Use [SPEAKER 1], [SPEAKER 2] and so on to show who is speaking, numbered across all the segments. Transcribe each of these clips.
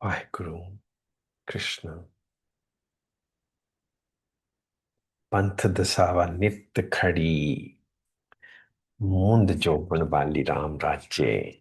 [SPEAKER 1] वाहिगुरु कृष्ण। पंथ दसावा नित्य खड़ी, मूंद जोबन बाली राम राज्य।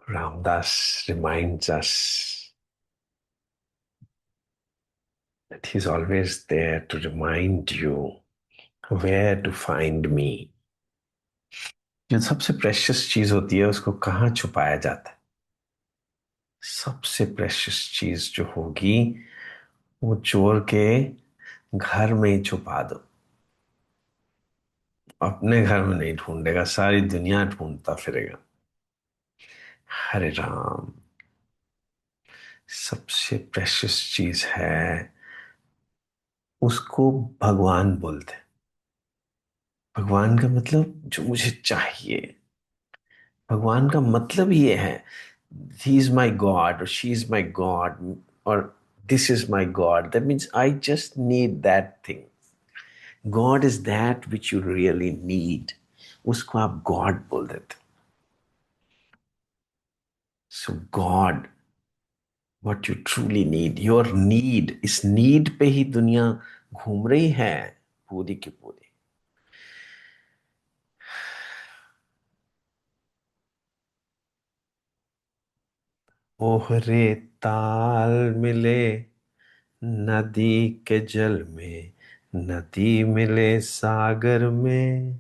[SPEAKER 1] Ramdas reminds us that he's always there to remind you where to find me. जो सबसे प्रेशियस चीज होती है उसको कहाँ छुपाया जाता है? सबसे प्रेशियस चीज जो होगी वो चोर के घर में ही छुपा दो। अपने घर में नहीं ढूंढेगा, सारी दुनिया ढूंढता फिरेगा। हरे राम सबसे प्रेशियस चीज है, उसको भगवान बोलते हैं। भगवान का मतलब जो मुझे चाहिए। भगवान का मतलब ये है, ही इज माई गॉड और शी इज माई गॉड और this is my God. That means I just need that thing. God is that which you really need. उसको आप गॉड बोल देते। So God, what you truly need, your need, इस need पे ही दुनिया घूम रही है पूरी की पूरी। ओहरे ताल मिले नदी के जल में, नदी मिले सागर में,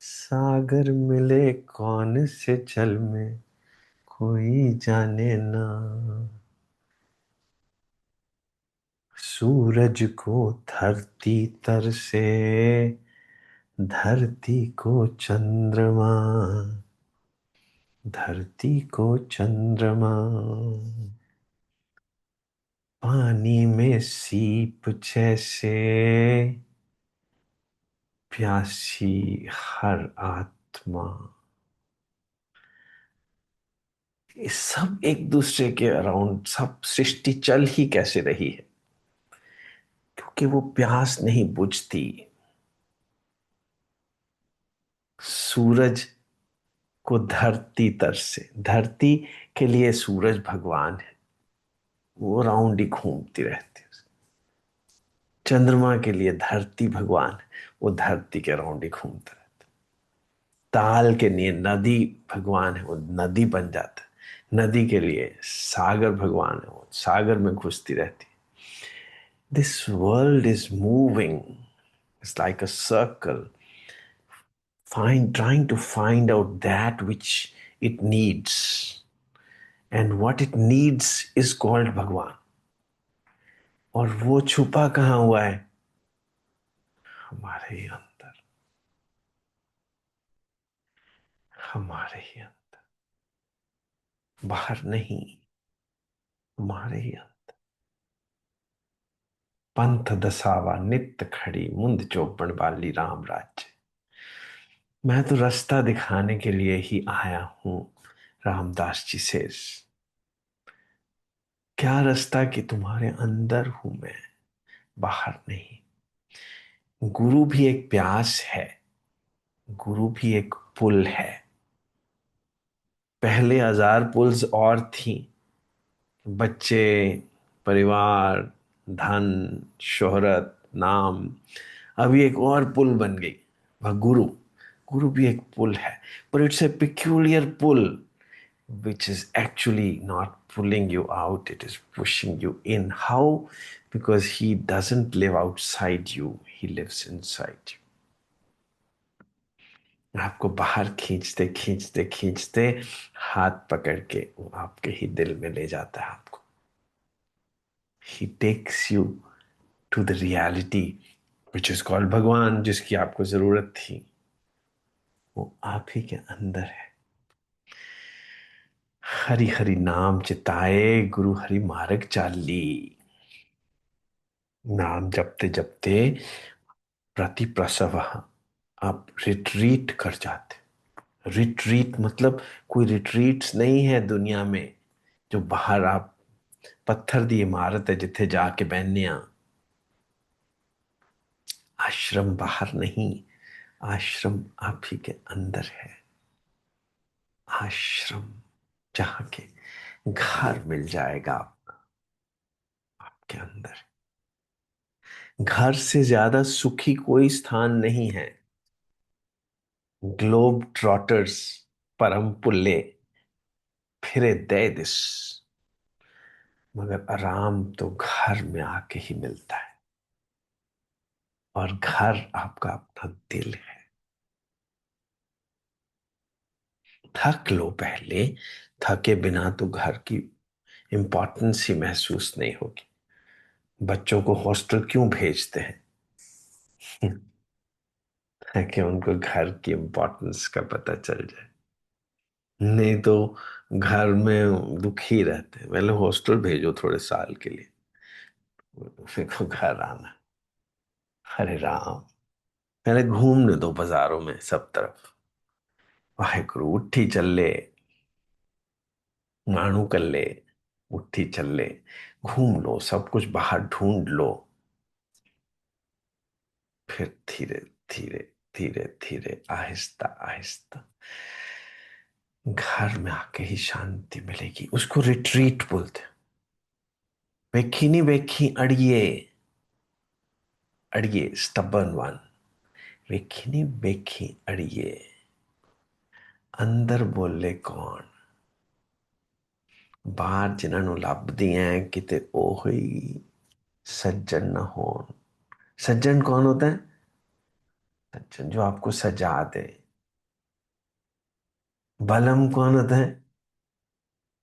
[SPEAKER 1] सागर मिले कौन से जल में, कोई जाने ना। सूरज को धरती तर से, धरती को चंद्रमा, धरती को चंद्रमा, पानी में सीप जैसे, प्यासी हर आत्मा। ये सब एक दूसरे के अराउंड, सब सृष्टि चल ही कैसे रही है? क्योंकि वो प्यास नहीं बुझती। सूरज को धरती तर से, धरती के लिए सूरज भगवान है, वो राउंड ही घूमती रहती है। चंद्रमा के लिए धरती भगवान है, वो धरती के राउंड ही घूमता रहता है। ताल के लिए नदी भगवान है, वो नदी बन जाता है। नदी के लिए सागर भगवान है, वो सागर में घुसती रहती है। This world is moving. It's like a circle, trying to find out that which it needs. And what it needs is called Bhagwan. और वो छुपा कहाँ हुआ है? हमारे ही अंदर, हमारे ही अंदर, बाहर नहीं, हमारे ही अंदर। पंथ दसावा नित्य खड़ी, मुंद चौपड़ वाली राम राज्य। मैं तो रास्ता दिखाने के लिए ही आया हूं रामदास जी से। क्या रास्ता कि तुम्हारे अंदर हूं मैं, बाहर नहीं। गुरु भी एक प्यास है, गुरु भी एक पुल है। पहले 1000 पुल्स और थी, बच्चे, परिवार, धन, शोहरत, नाम। अभी एक और पुल बन गई, वह गुरु। गुरु भी एक पुल है, पर इट्स ए पिक्यूलियर पुल which is actually not pulling you out, it is pushing you in. How? Because he doesn't live outside you, he lives inside you. आपको बाहर खींचते खींचते खींचते हाथ पकड़ के वो आपके ही दिल में ले जाता है आपको। He takes you to the reality which is called भगवान, जिसकी आपको जरूरत थी, वो आप ही के अंदर है। हरि हरि नाम चिताए, गुरु हरि मार्ग चाली। नाम जपते जपते प्रति प्रसव आप रिट्रीट कर जाते। रिट्रीट मतलब कोई रिट्रीट्स नहीं है दुनिया में जो बाहर आप पत्थर दी इमारत है जिथे जाके बहने आ। आश्रम बाहर नहीं, आश्रम आप ही के अंदर है। आश्रम जहाँ के घर मिल जाएगा आपके अंदर। घर से ज्यादा सुखी कोई स्थान नहीं है। ग्लोब ट्रॉटर्स परम पुल्ले फिरे दे दिस, मगर आराम तो घर में आके ही मिलता है। और घर आपका अपना दिल है। थक लो पहले, थके बिना तो घर की इंपॉर्टेंस ही महसूस नहीं होगी। बच्चों को हॉस्टल क्यों भेजते हैं? ताकि उनको घर की इंपॉर्टेंस का पता चल जाए। नहीं तो घर में दुखी रहते हैं। पहले हॉस्टल भेजो थोड़े साल के लिए, फिर को घर आना। हरे राम, पहले घूमने दो बाजारों में सब तरफ। वाहेगुरु उठी चले, माणू कर ले, उठी चले, घूम लो, सब कुछ बाहर ढूंढ लो। फिर धीरे धीरे धीरे धीरे आहिस्ता आहिस्ता घर में आके ही शांति मिलेगी। उसको रिट्रीट बोलते हैं। वेखी नहीं वेखी अड़िए, अड़िए स्टबर्न वन। वेखी नहीं वेखी अड़िए, अंदर बोले कौन। बाहर जिन्होंने ਲੱਭਦੀਆਂ है किते ओही सज्जन न होन। सज्जन कौन होता है? सज्जन जो आपको सजा दे। बलम कौन होता है?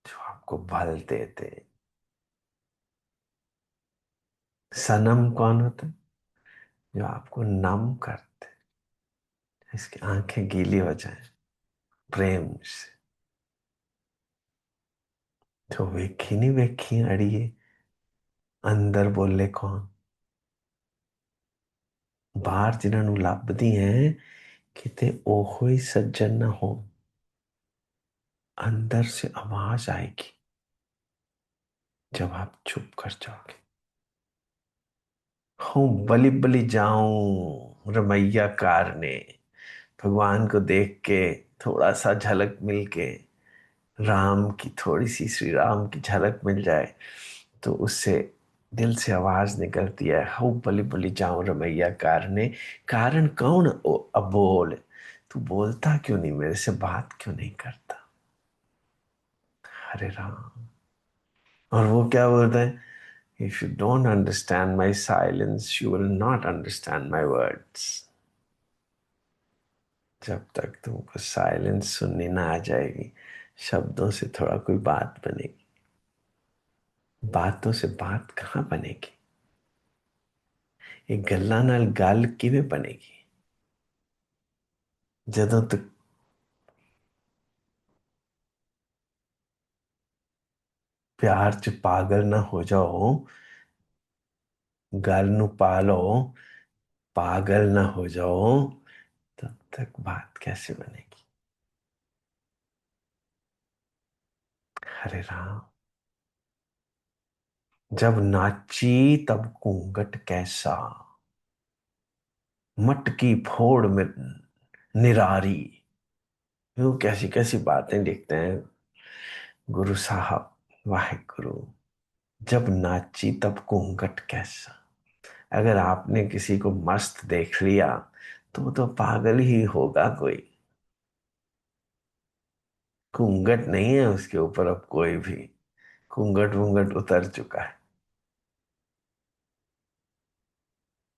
[SPEAKER 1] जो आपको बल देते। सनम कौन होता है? जो आपको नम करते, इसकी आंखें गीली हो जाए प्रेम से। जो वेखी नहीं वेखी अड़िए, अंदर बोले कौन। बाहर जिन्होंने ਲੱਭਦੀ है किते ओहो ही सज्जन न हो। अंदर से आवाज आएगी जब आप चुप कर जाओगे। हूं बलि बलि जाऊं रमैया कार ने। भगवान को देख के थोड़ा सा झलक मिल के, राम की थोड़ी सी, श्री राम की झलक मिल जाए तो उससे दिल से आवाज निकलती है, हूं बलि बलि जाऊं रमैया कार ने। कारण कौन? अबोल। तू बोलता क्यों नहीं, मेरे से बात क्यों नहीं करता? हरे राम। और वो क्या बोलता है? If you don't understand my silence you will not understand my words. जब तक तुमको साइलेंस सुननी ना आ जाएगी, शब्दों से थोड़ा कोई बात बनेगी। बातों से बात कहाँ बनेगी? एक गल्ला नाल गल किवें बनेगी? ਜਦੋਂ तक प्यार च पागल ना हो जाओ, गल नू पालो, पागल ना हो जाओ, तब तक बात कैसे बनेगी? हरे राम। जब नाची तब घूंघट कैसा, मटकी फोड़ में निरारी। यूं कैसी कैसी बातें लिखते हैं गुरु साहब। वाहे गुरु। जब नाची तब घूंघट कैसा। अगर आपने किसी को मस्त देख लिया तो वो तो पागल ही होगा कोई। घूंघट नहीं है उसके ऊपर अब कोई भी। घूंघट वूंघट उतर चुका है।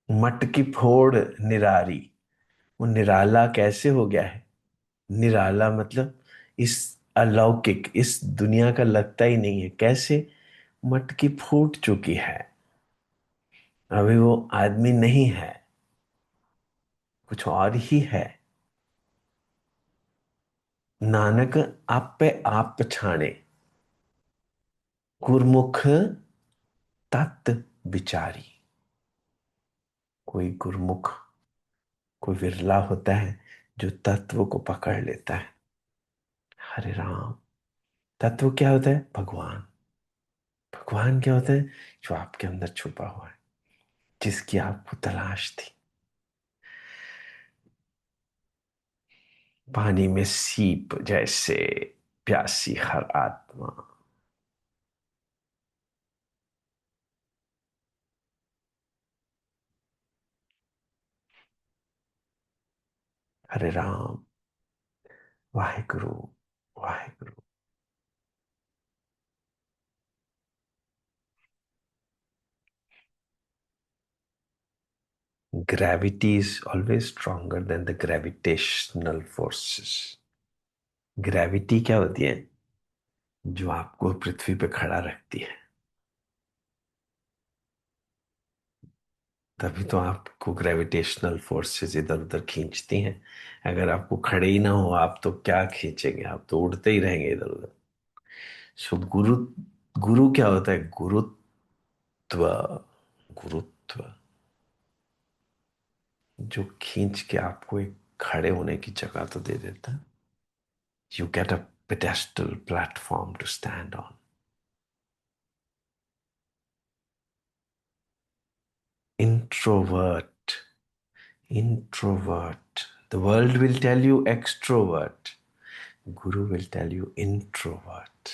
[SPEAKER 1] मटकी फोड़ निरारी। वो निराला कैसे हो गया है? निराला मतलब इस अलौकिक, इस दुनिया का लगता ही नहीं है। कैसे? मटकी फूट चुकी है, अभी वो आदमी नहीं है, कुछ और ही है। नानक आपे आप पछाणे, गुरमुख तत् विचारी। कोई गुरमुख, कोई विरला होता है जो तत्व को पकड़ लेता है। हरे राम। तत्व क्या होता है? भगवान। भगवान क्या होता है? जो आपके अंदर छुपा हुआ है, जिसकी आपको तलाश थी। पानी में सीप जैसे प्यासी हर आत्मा, Hare Ram. Waheguru. Waheguru. Gravity is always stronger than the gravitational forces. Gravity क्या होती है? जो आपको पृथ्वी पे खड़ा रखती है। तभी तो आपको ग्रेविटेशनल फोर्सेस इधर उधर खींचती हैं। अगर आपको खड़े ही ना हो, आप तो क्या खींचेंगे? आप तो उड़ते ही रहेंगे इधर उधर। सो गुरु, गुरु क्या होता है? गुरुत्व। गुरुत्व जो खींच के आपको एक खड़े होने की जगह तो दे देता है। You get a pedestal platform to stand on. Introvert. Introvert. The world will tell you extrovert. Guru will tell you introvert.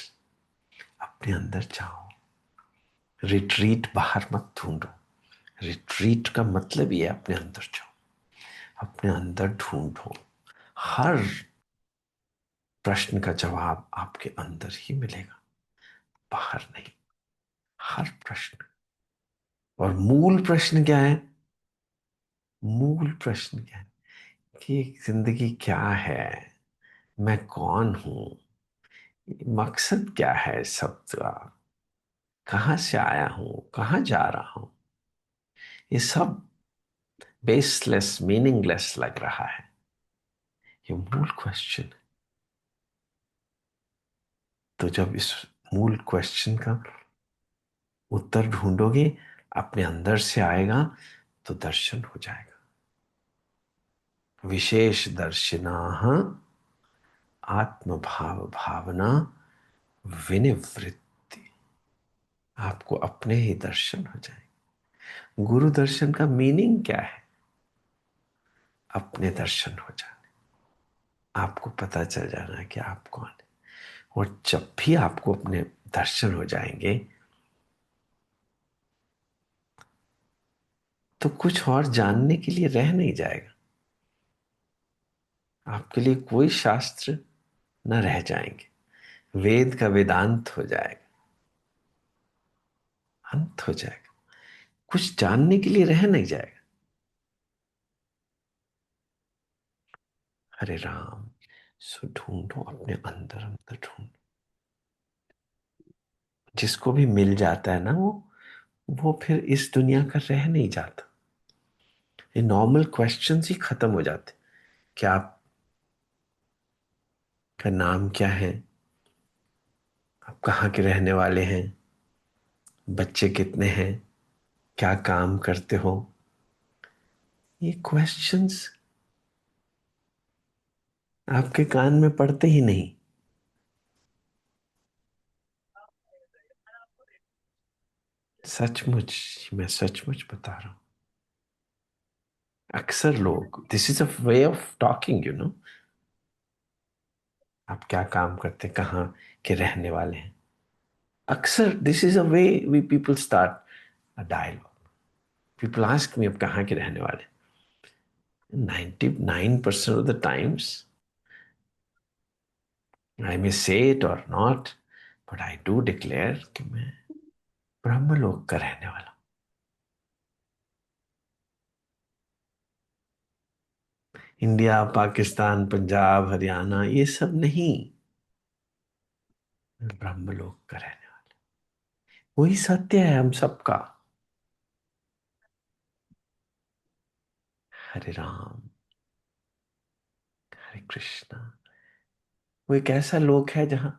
[SPEAKER 1] अपने अंदर जाओ। रिट्रीट बाहर मत ढूंढो। रिट्रीट का मतलब ये है अपने अंदर जाओ। अपने अंदर ढूंढो। हर प्रश्न का जवाब आपके अंदर ही मिलेगा, बाहर नहीं। हर प्रश्न। और मूल प्रश्न क्या है? मूल प्रश्न क्या है कि जिंदगी क्या है? मैं कौन हूं? मकसद क्या है सब का? कहां से आया हूं? कहां जा रहा हूं? ये सब बेसलेस, मीनिंगलेस लग रहा है। ये मूल क्वेश्चन। तो जब इस मूल क्वेश्चन का उत्तर ढूंढोगे, अपने अंदर से आएगा, तो दर्शन हो जाएगा। विशेष दर्शिनाः आत्मभाव भावना विनिवृत्ति। आपको अपने ही दर्शन हो जाएंगे। गुरु दर्शन का मीनिंग क्या है? अपने दर्शन हो जाने। आपको पता चल जाना कि आप कौन है। और जब भी आपको अपने दर्शन हो जाएंगे, तो कुछ और जानने के लिए रह नहीं जाएगा। आपके लिए कोई शास्त्र न रह जाएंगे। वेद का वेदांत हो जाएगा, अंत हो जाएगा। कुछ जानने के लिए रह नहीं जाएगा। हरे राम। सो ढूंढो अपने अंदर, अंदर ढूंढो। जिसको भी मिल जाता है ना, वो फिर इस दुनिया का रह नहीं जाता। ये नॉर्मल क्वेश्चंस ही खत्म हो जाते। क्या आपका नाम क्या है? आप कहाँ के रहने वाले हैं? बच्चे कितने हैं? क्या काम करते हो? ये क्वेश्चंस आपके कान में पड़ते ही नहीं। सचमुच, मैं सचमुच बता रहा हूं। अक्सर लोग, this is a way of talking, आप क्या काम करते, कहाँ के रहने वाले हैं? अक्सर this is a way we people start a dialogue. People ask me आप कहाँ के रहने वाले? 99% of the times I may say it और not, but I do declare कि मैं ब्रह्मलोक का रहने वाला हूं। इंडिया, पाकिस्तान, पंजाब, हरियाणा, ये सब नहीं। मैं ब्रह्मलोक का रहने वाला। वही सत्य है हम सबका। हरे राम। हरे कृष्णा। वो एक ऐसा लोक है जहां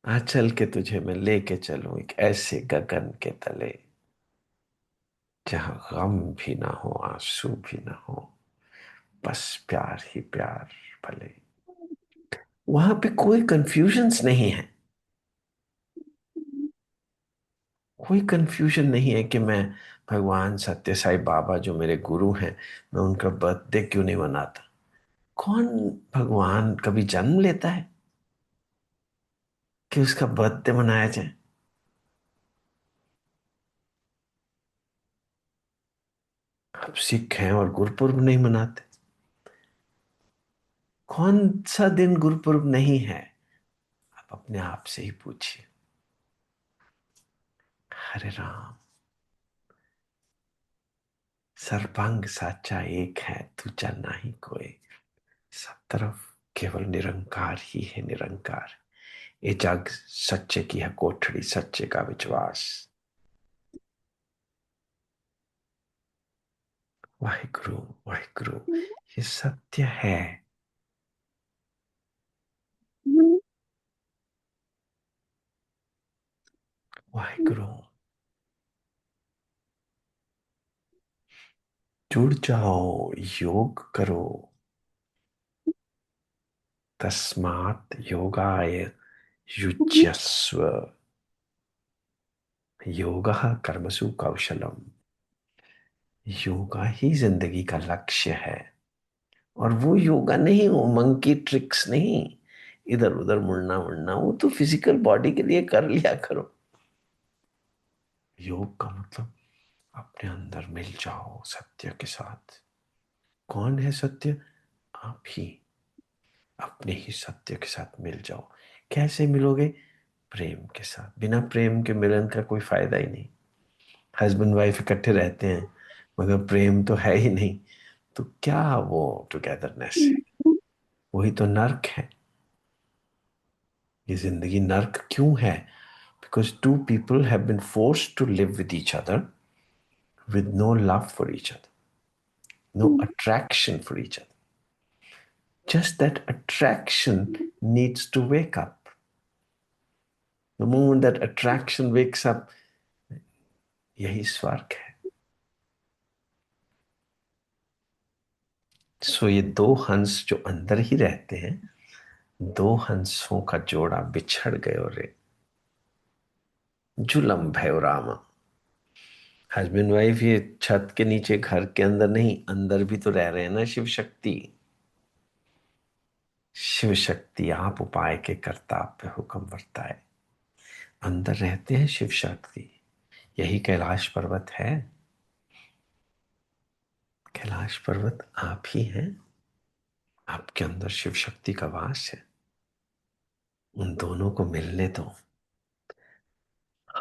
[SPEAKER 1] आ चल के तुझे मैं लेके चलूं एक ऐसे गगन के तले, जहां गम भी ना हो, आंसू भी ना हो, बस प्यार ही प्यार भले। वहां पे कोई कंफ्यूजन्स नहीं है। कोई कंफ्यूजन नहीं है कि मैं भगवान सत्य साई बाबा जो मेरे गुरु हैं, मैं उनका बर्थडे क्यों नहीं मनाता? कौन भगवान कभी जन्म लेता है कि उसका बर्थडे मनाया जाए? अब सिख हैं और गुरपुर्ब नहीं मनाते। कौन सा दिन गुरुपुरब नहीं है? आप अपने आप से ही पूछिए। हरे राम, सर्वांग साचा एक है, दूजा नहीं कोई। सब तरफ केवल निरंकार ही है, निरंकार। ये जग सच्चे की है कोठड़ी, सच्चे का विश्वास। वाहिगुरु, वाहिगुरु, ये सत्य है। वाहिगुरु, जुड़ जाओ, योग करो। तस्मात् योगाय युज्यस्व। योगः कर्मसु कौशलम। योगा ही जिंदगी का लक्ष्य है। और वो योगा नहीं, उमंग की ट्रिक्स नहीं, इधर उधर मुड़ना मुड़ना, वो तो फिजिकल बॉडी के लिए कर लिया करो। योग का मतलब अपने अंदर मिल जाओ सत्य के साथ। कौन है सत्य? आप ही। अपने ही सत्य के साथ मिल जाओ। कैसे मिलोगे? प्रेम के साथ। बिना प्रेम के मिलन का कोई फायदा ही नहीं। हस्बैंड वाइफ इकट्ठे रहते हैं मगर प्रेम तो है ही नहीं, तो क्या वो टुगेदरनेस है? वही तो नर्क है। ये जिंदगी नर्क क्यों है? Because two people have been forced to live with each other with no love for each other, no attraction for each other. Just that attraction needs to wake up. The moment that attraction wakes up, यही स्वर्ग है। सो ये दो हंस जो अंदर ही रहते हैं, दो हंसों का जोड़ा बिछड़ गयो रे, जुलम भयो रामा। हस्बैंड वाइफ ये छत के नीचे घर के अंदर नहीं, अंदर भी तो रह रहे हैं ना शिव शक्ति। शिव शक्ति आप उपाय के करता, आप पे हुक्म वर्ताए। अंदर रहते हैं शिव शक्ति। यही कैलाश पर्वत है। कैलाश पर्वत आप ही हैं। आपके अंदर शिव शक्ति का वास है। उन दोनों को मिलने दो।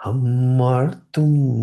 [SPEAKER 1] हम और तुम